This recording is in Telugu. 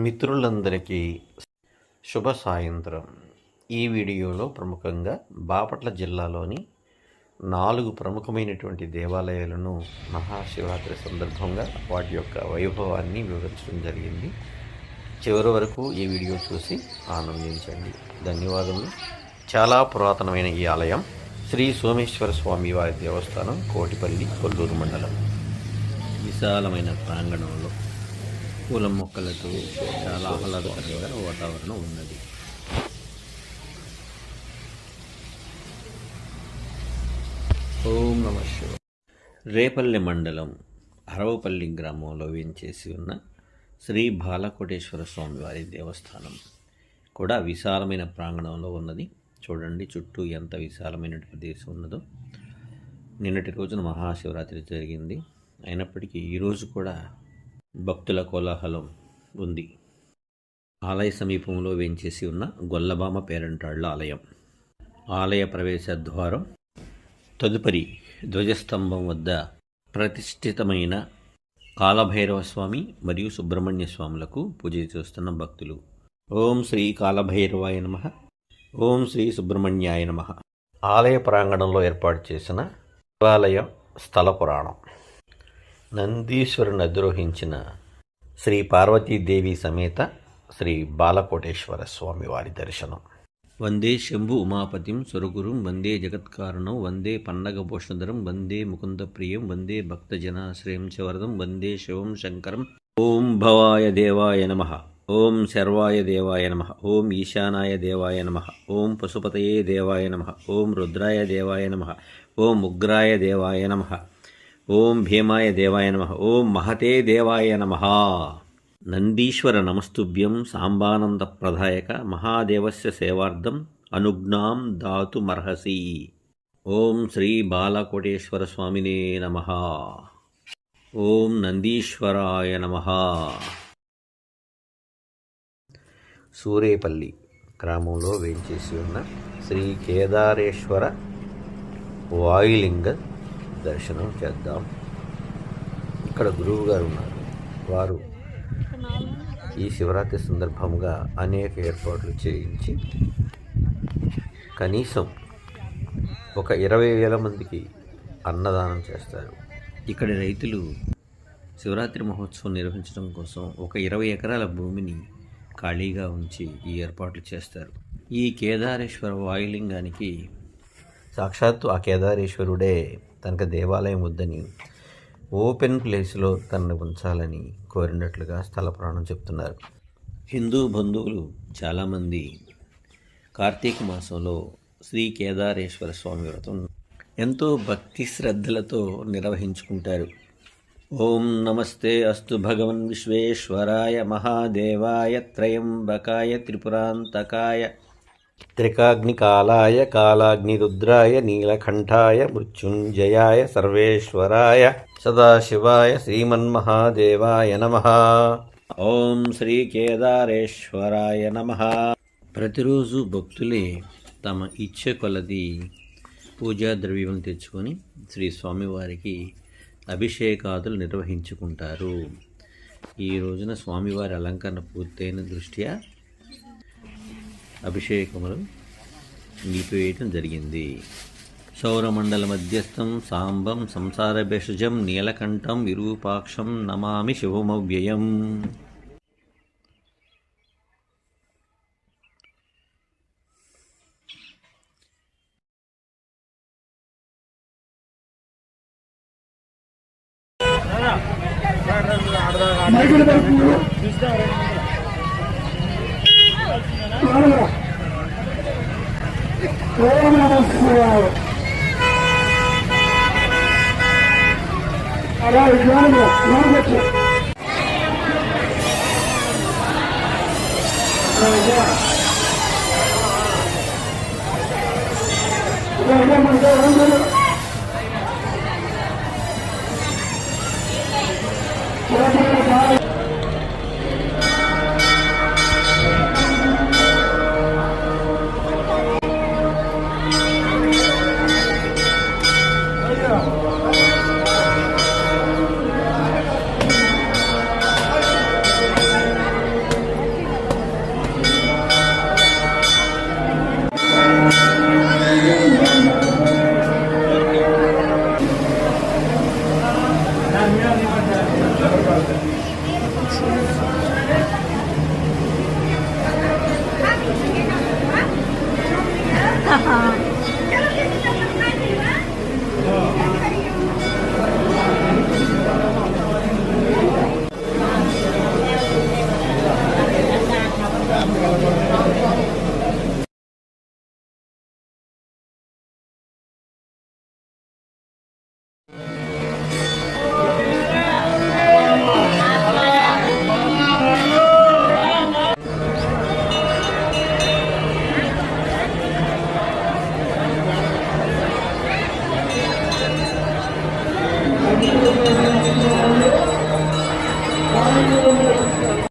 మిత్రులందరికీ శుభ సాయంత్రం. ఈ వీడియోలో ప్రముఖంగా బాపట్ల జిల్లాలోని 4 ప్రముఖమైనటువంటి దేవాలయాలను మహాశివరాత్రి సందర్భంగా వాటి యొక్క వైభవాన్ని వివరించడం జరిగింది. చివరి వరకు ఈ వీడియో చూసి ఆనందించండి. ధన్యవాదములు. చాలా పురాతనమైన ఈ ఆలయం శ్రీ సోమేశ్వర స్వామి వారి దేవస్థానం, కోటిపల్లి, కొల్లూరు మండలం. విశాలమైన ప్రాంగణంలో పూల మొక్కలతో చాలా ఆహ్లాదకరంగా వాతావరణం ఉన్నది. ఓం నమః శివాయ. రేపల్లె మండలం అరవపల్లి గ్రామంలో వేంచేసి ఉన్న శ్రీ బాలకోటేశ్వర స్వామి వారి దేవస్థానం కూడా విశాలమైన ప్రాంగణంలో ఉన్నది. చూడండి చుట్టూ ఎంత విశాలమైన ప్రదేశం ఉన్నదో. నిన్నటి రోజున మహాశివరాత్రి జరిగింది. అయినప్పటికీ ఈరోజు కూడా భక్తుల కోలాహలం ఉంది. ఆలయ సమీపంలో వేంచేసి ఉన్న గొల్లబామ పేరంటాళ్ల ఆలయం. ఆలయ ప్రవేశ ద్వారం తదుపరి ధ్వజస్తంభం వద్ద ప్రతిష్ఠితమైన కాలభైరవ స్వామి మరియు సుబ్రహ్మణ్య స్వాములకు పూజ చేస్తున్న భక్తులు. ఓం శ్రీ కాలభైరవాయ నమః, ఓం శ్రీ సుబ్రహ్మణ్యాయ నమః. ఆలయ ప్రాంగణంలో ఏర్పాటు చేసిన దేవాలయ స్థల పురాణం. నందీశ్వరుని అధిరోహించిన శ్రీ పార్వతీదేవి సమేత శ్రీ బాలకోటేశ్వర స్వామి వారి దర్శనం. వందే శంభు ఉమాపతిం స్వరగురుం, వందే జగత్కారణం, వందే పన్నగభూషణధరం, వందే ముకుందప్రియం, వందే భక్తజనాశ్రయం చ వరదం, వందే శివం శంకరం. ఓం భవాయ దేవాయ నమః, ఓం శర్వాయ దేవాయ నమః, ఓం ఈశానాయ దేవాయ నమః, ఓం పశుపతయే దేవాయ నమః, ఓం రుద్రాయ దేవాయ నమః, ఓం ఉగ్రాయ దేవాయ నమః, ఓం భీమాయ దేవాయ నమః, ఓం మహతే దేవాయ నమః. నందీశ్వర నమస్తుభ్యం సాంబానంద ప్రదాయక మహాదేవస్య సేవార్థం అనుజ్ఞాం దాతుమర్హసి. ఓం శ్రీ బాలకోటేశ్వర స్వామినే నమః. ఓం నందీశ్వరాయ నమః. సూరేపల్లి గ్రామంలో వేంచేసి ఉన్న శ్రీ కేదారేశ్వర వాయులింగ దర్శనం చేద్దాం. ఇక్కడ గురువు గారు ఉన్నారు. వారు ఈ శివరాత్రి సందర్భంగా అనేక ఏర్పాట్లు చేయించి కనీసం ఒక 20,000 మందికి అన్నదానం చేస్తారు. ఇక్కడి రైతులు శివరాత్రి మహోత్సవం నిర్వహించడం కోసం ఒక 20 ఎకరాల భూమిని ఖాళీగా ఉంచి ఈ ఏర్పాట్లు చేస్తారు. ఈ కేదారేశ్వర వాయులింగానికి సాక్షాత్తు ఆ కేదారేశ్వరుడే తనకు దేవాలయం వద్దని ఓపెన్ ప్లేస్లో తనను ఉంచాలని కోరినట్లుగా స్థల పురాణం చెప్తున్నారు. హిందూ బంధువులు చాలామంది కార్తీక మాసంలో శ్రీ కేదారేశ్వర స్వామి వ్రతం ఎంతో భక్తి శ్రద్ధలతో నిర్వహించుకుంటారు. ఓం నమస్తే అస్తు భగవన్ విశ్వేశ్వరాయ మహాదేవాయ త్రయంబకాయ త్రిపురాంతకాయ త్రికాగ్నికాలాయ కాలాగ్నిరుద్రాయ నీలకంఠాయ మృత్యుంజయాయ సర్వేశ్వరాయ సదాశివాయ శ్రీమన్మహాదేవాయ నమః. ఓం శ్రీ కేదారేశ్వరాయ నమః. ప్రతిరోజు భక్తులే తమ ఇచ్చ కొలది పూజా ద్రవ్యం తెచ్చుకొని శ్రీ స్వామివారికి అభిషేకాదులు నిర్వహించుకుంటారు. ఈ రోజున స్వామివారి అలంకరణ పూర్తయిన దృష్ట్యా అభిషేకములు నిలిపివేయటం జరిగింది. సౌరమండల మధ్యస్థం సాంబం సంసార భేషజం నీలకంఠం విరూపాక్షం నమామి శివమవ్యయం. ఓం నమః శివాయ. అలా జ్ఞానంలో జ్ఞానవచ్చు. మనతో